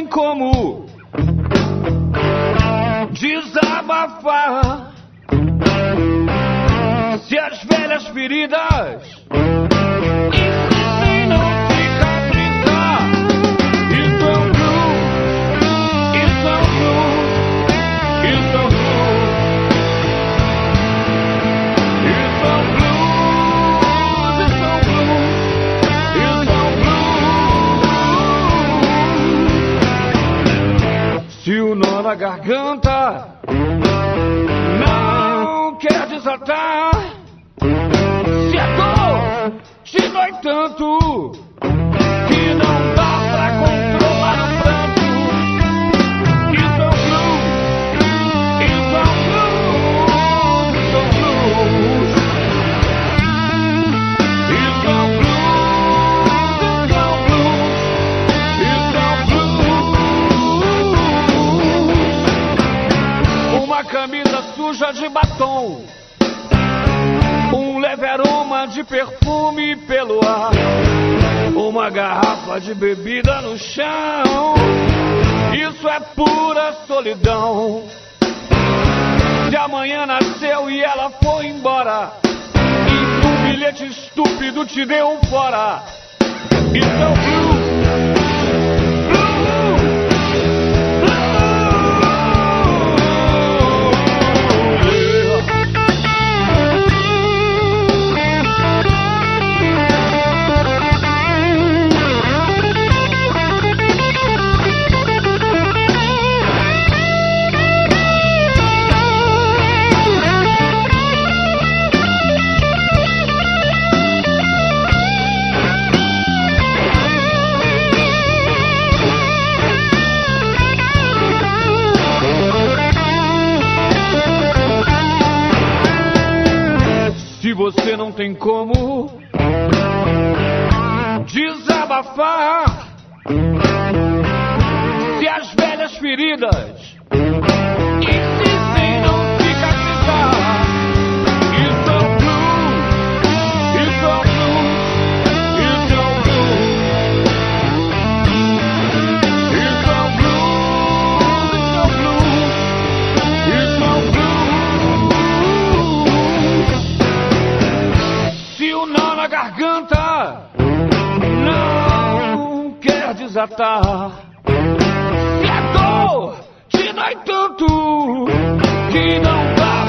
tem como desabafar, se as velhas feridas insistem em não cicatrizar. Isso é um blues, isso é um blues, isso é um blues, isso é um blues, isso é um blues, isso é um blues. Se o nó na garganta não quer desatar, se a dor te dói tanto que não dá pra controlar o pranto, isso é um blues, isso é um blues, isso é um blues, isso é um blues, isso é um blues, isso é um blues. Uma camisa suja de batom, um leve aroma de perfume pelo ar, uma garrafa de bebida no chão, isso é pura solidão. Se amanhã nasceu e ela foi embora, e um bilhete estúpido te deu um fora, isso é o blues. Se você não tem como desabafar, se as velhas feridas insistem em não cicatrizar, isso é um blues, isso é um blues, isso é um blues, isso é um blues, isso é um blues. Se o nó na garganta não quer desatar, se a dor te dói tanto que não dá